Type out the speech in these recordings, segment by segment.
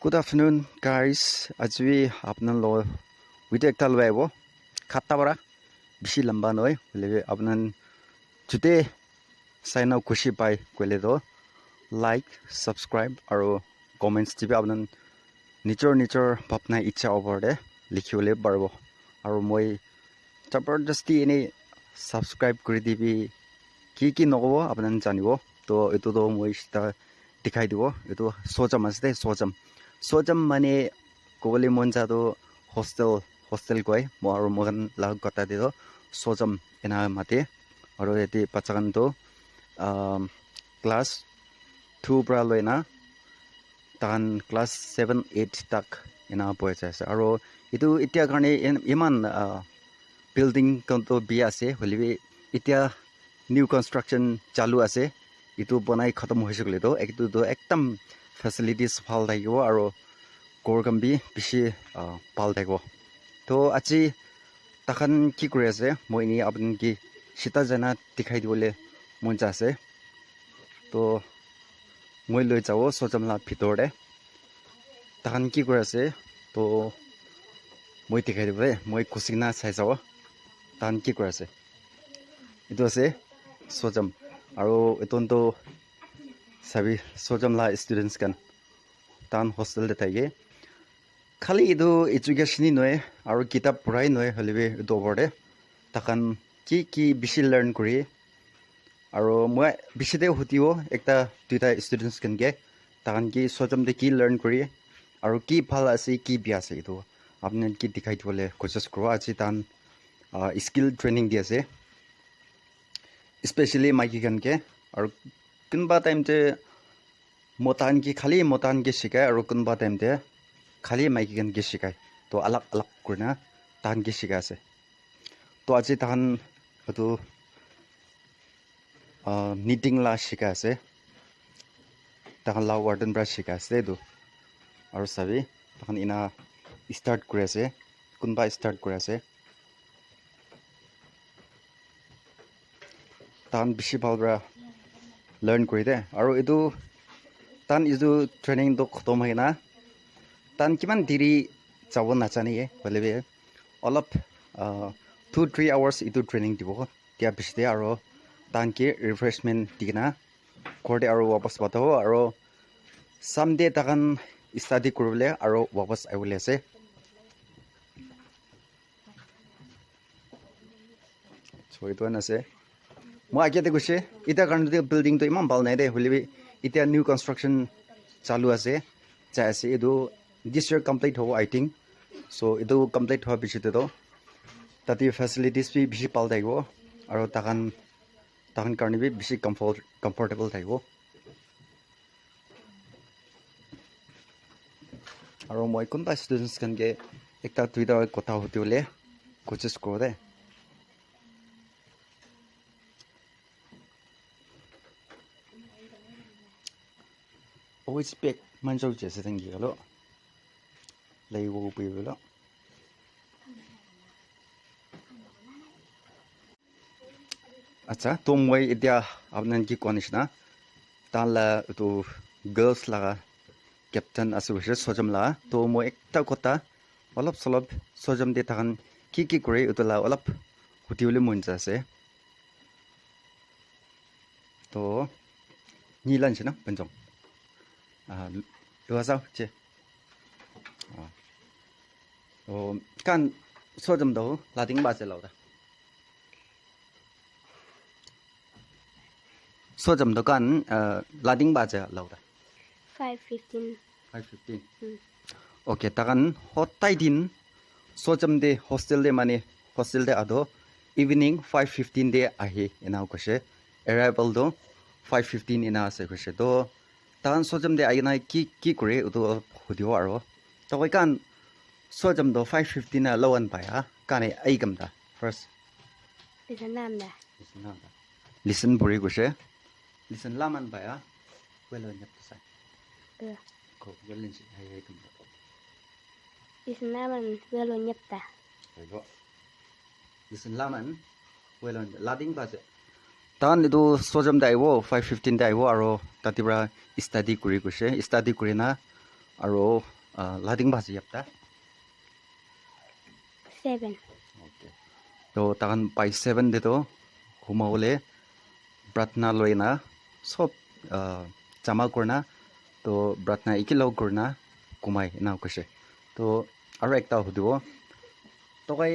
Good afternoon, guys. Ajwi apnan lo video ekta loi abo khatta bara bishi lamba noi lebe apnan today sign up kushi pai koile do like subscribe aro comments tibe apnan nichor bapna icha over de likhiole barbo aro moi jabardasti ene subscribe kori dibi ki nogobo apnan janibo to etu do moi sta dikhai dibo etu sojam asde sojam mane kobole monja do hostel koi mo aro mogan lag gota de do sojam ena mate aro eti pachagan do class 2 pra loina tan class 7 8 tak ena boy ase aro etu itia karne iman building konto bi ase holibi itia new construction chalu ase itu bonai khatam hoise gole do ektu do ekdam facilities phal thakibo aro gorgam bi bishi pal thakbo to achi takhan ki kuri ase moi ni apun ki sita jana dikhai dibole mon ja ase to moi loi jabo sojamla bhitor de takhan ki kuri ase to moi dikhai dibe moi kusina sai jabo tan ki kuri ase itu ase sojam aro eton to sabi sojam la students kan tan hostel de thage khali idu education noy aro kitab purai noy holibe do borde takan ki bishi learn kuri aro moi bishi de hutiwo ekta duita students kan ge takan ki sojam de ki learn kuri aro ki phala ase ki bi ase itu apne ki dikhai dibole coaches kro achi tan skill training di ase especially maiki kan ke aro kunba time te motan ki khali motan ke shikai aro kunba time te khali maiki kan ke shikai to alag kurna tan ke shikai ase to aji tan atu knitting la shikai ase tan la warden brush shikai ase do aro sabi tan ina start kuri ase kunba start kuri ase tan bishi bhalbra learn kuri de aro edu tan idu training do khotom hoina tan kiman diri jabo nachani e bolebe olop 2-3 hours idu training dibo tia bishde aro tan ki refreshment digna korde aro wapas batao aro someday takan study kurule aro wapas aule ase so itu ase mo age de gushe ita karne de building to imam bal nai de holibi ita new construction chalu ase cha ase edu this year complete ho I think so edu complete ho bishite do tati facilities bi bishi pal daibo aro takan karne bi bishi comfortable daibo aro moi kunba students kan ge ekta tuida kotha hotule coaches ko de always back manjau jese thangi galo leigo pibelo acha to moi idia apnan ki konishna tala to girls laga captain association sojam la to moi ekta kota olop solop sojam de takan ki kore utala olop hutiule monja ase to nilan china panjong lua sao che kan sojam do lading ba che lauda sojam do kan lading ba che lauda 5:15 okay takan hotai din sojam de hostel de mane hostel de ado evening 5:15 de ahi ena kose arrival do 5:15 ena ase kose do tan sojam de aina ki kore uto hudio aro to koi kan sojam do 5:15 na lowan pa ya kane ai gam da first listen buri gushe listen laman ba ya welo nyap sa ko welin si hai gam listen laman welo nyap ta ayo listen laman welo lading ba je tan itu sojam dai wo 5:15 dai wo aro tatibra study kuri gushe study kurina aro lading basi yapta 7 okay to takan pai 7 de to humawle pratna loina sob jama korna to pratna ikilo korna kumai na kose to aro ekta hudibo to kai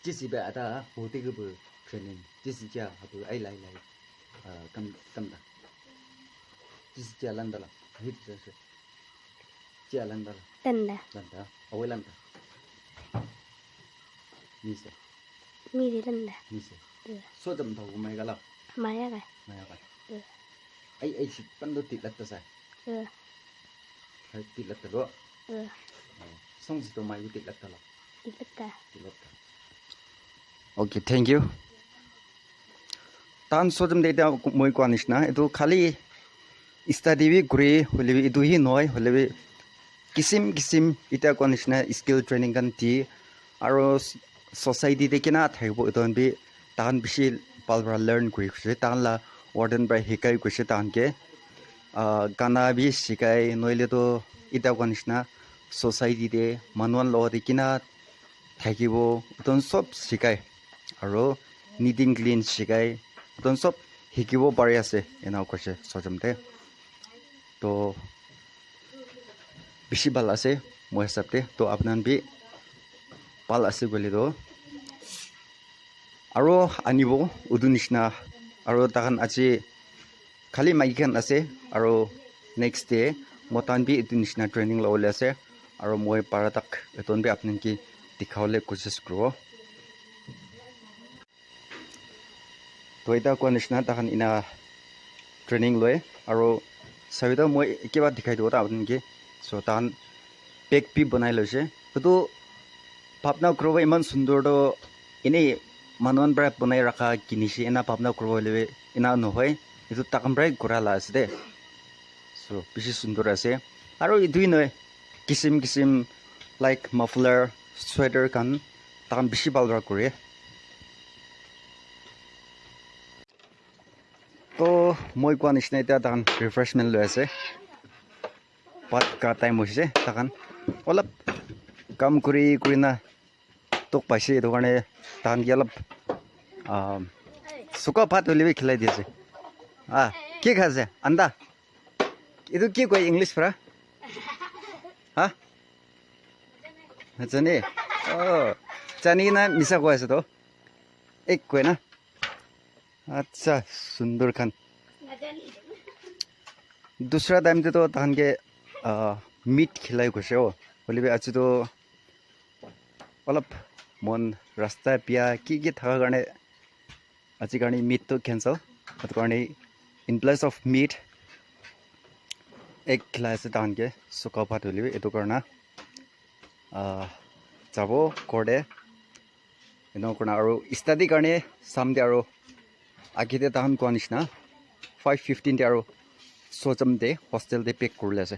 jisi ba ada hote ge training jisi ja hatu ai lai lai kam da jisi ja landala hit jese ja landala landa landa awai landa nise mi di landa nise so dam thau mai gala maya ga maya ba ai si pando tilat ta sai hai tilat ta lo song si to mai tilat ta lo ilaka tilat ta okay thank you tan so dam de da moi kwanish na etu khali study bi guri holebi etu hi noi holebi kisim kisim ita kwanish na skill training kan ti aro society de kina thaibo eton bi tan bishi palbra learn kuri khse tan la warden bra hikai kuse tan ke gana bi sikai noile to ita kwanish na society de manual lo de kina thaibo eton sob sikai aro needing clean sikai eton sob hikibo pari ase ena kuse sojamte to bishi bal ase moi sabte to apnan bi pal ase gole do aro anibo udunishna aro takan achi khali maikan ase aro next day motan bi udunishna training lo le ase aro moi paratak eton bi apnan ki dikhawle kosis kro to eta konishna takan ina training loe aro sabida moi ekiba dikhai do ta apnan ki so tan pek pi banai loise to भावना करो इमान सुंदर तो इन्हें मानवन bright बनाए रखा किनिशी इना भावना करो लेवे इना नहोय इतो ताकम ब्राइट करा लास दे सो बिशी सुंदर आसे आरो इदुइ नय किसिम किसिम लाइक मफलर स्वेटर कान ताकम बिशी बालरा करे तो moi kwa nishna ita takan refreshment lo ase pat ka time hoise takan olap kam kuri na tok paise etu karne tan gi alap suka pat holibi khilai diase ke khase anda etu ke koi english pra ha jane chani na misa ko ase to ek koi na acha sundur khan दूसरा time ते तो तान के meet खिलाई खुसे हो बोले आज तो अलप मन रास्ता पिया की था करने आज करने मीट तो कैंसल अत करने इन प्लेस ऑफ मीट एक खिलाए से तान के सुका भात बोले ये तो करना जाबो कोडे इनो करना और स्टडी करने सामने और आगे ते तान को निशना 5:15 ते और सोचम दे हॉस्टेल दे पेक कर लेसे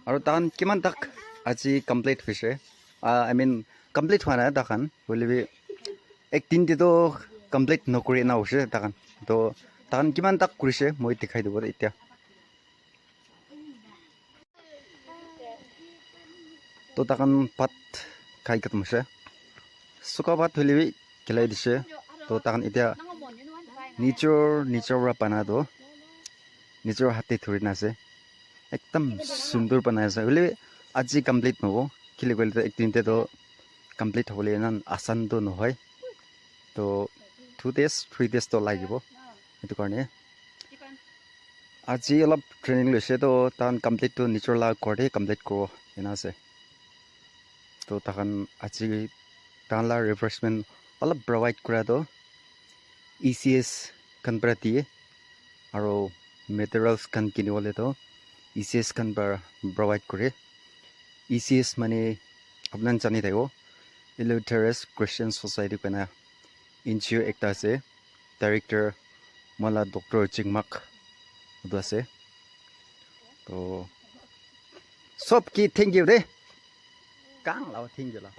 और तान किमान तक আজি কমপ্লিট হৈছে আই মিন কমপ্লিট হোৱা নাই তাকান বলিবি এক দিন তো কমপ্লিট নকৰি না হৈছে তাকান তো তাকান কিমান তাক কৰিছে মই দেখাই দিব এতিয়া তো তাকান পাত খাই খতম হৈছে সুকা ভাত হলিবি খেলাই দিছে তো তাকান এতিয়া নিজৰ পানাটো নিজৰ হাতে ধৰি নাছে একদম সুন্দৰ বনাই আছে বলে আজি কমপ্লিট নহব খেলি গ'লে এক দিনতে তো কমপ্লিট হ'বলৈ ইমান আসান তো নহয় তো 2 days 3 days তো লাগিব সেইটো কাৰণে আজি অলপ ট্ৰেইনিং লৈছে তো তান কমপ্লিট তো নিজৰ লাগ কৰে কমপ্লিট কৰিব এনা আছে তো তাকান আজি তান লা ৰিফ্ৰেছমেণ্ট অলপ প্ৰভাইড কৰাটো ECS kan berarti আৰু materials kan কিনিবলে তো ECS kan provide কৰে ECS মানে আপনার জানি থাকো ইলিটারেস ক্রিশ্চিয়ান সোসাইটি পেনা এনজিও একটা আছে ডাইরেক্টর মালা ডক্টর জিংমাক ওটা আছে তো সব কি থ্যাংক ইউ দে কাং লাও থ্যাংক ইউ লাও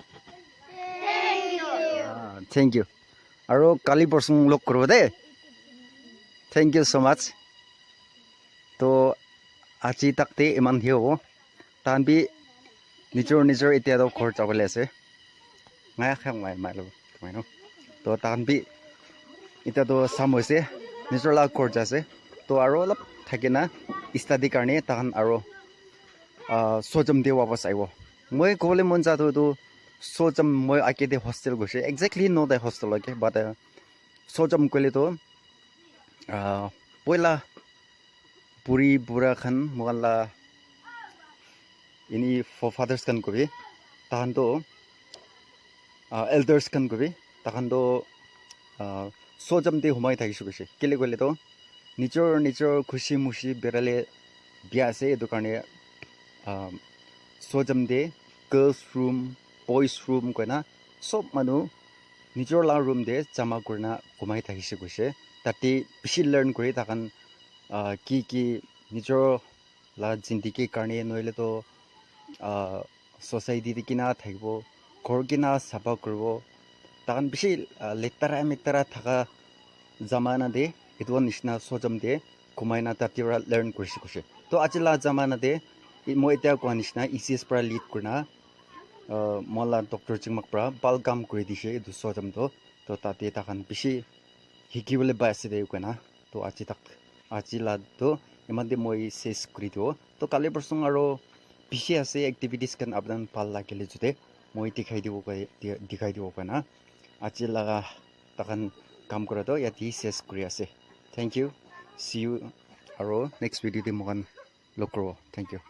থ্যাংক ইউ আর কালি পরশু লগ করব দে থ্যাংক ইউ সো মাচ তো আজি takte iman hiyo tan bi nijor itia do khor chabale ase ngai khang mai lo mai no to tan bi ita do sam hoise nijor la khor jase to aro lap thakena study karne tan aro sojam de wapas aibo moi kole mon ja do sojam moi ake de hostel gose exactly no the hostel okay but sojam kole to poila puri bura khan moala ini forefathers kan kobi tahan do elders kan kobi tahan do sojam de humai thaki sugese kele kole to nijor khushi mushi berale bia ase edu karne sojam de girls room boys room koina sob manu nijor la room de jama kurna humai thaki sugese tati bishi learn kori takan ki nijor la jindagi karne noile to society de kina thaibo ঘর কিনা সাফা করব তখন বেশি লেটারা মেটারা থাকা জামানা দে এটো নিচিনা সজম দে ঘুমাইনা তাতিরা learn কৰিছে কৈছে তো আজিলা জামানা দে মই এটা কোৱা নিচিনা ইসিএস পৰা লিড কৰনা মলা ডক্টৰ চিংমাক পৰা বাল কাম কৰি দিছে এটো সজম তো তাতে তাখান বেশি শিকিবলৈ পাইছে দে কোনা তো আজিলা তো ইমান দে মই শেষ কৰি দিও তো কালি প্ৰসংগ আৰু বেশি আছে এক্টিভিটিজ kan আপনান ভাল লাগিলে যদি মই দিখাই দিব পানা আজি লাগা তাকান কাম কৰা তো ইয়াতে শেষ কৰি আছে থ্যাংক ইউ সি ইউ আৰু নেক্সট ভিডিঅ'তে মগান লগ কৰিব থ্যাংক ইউ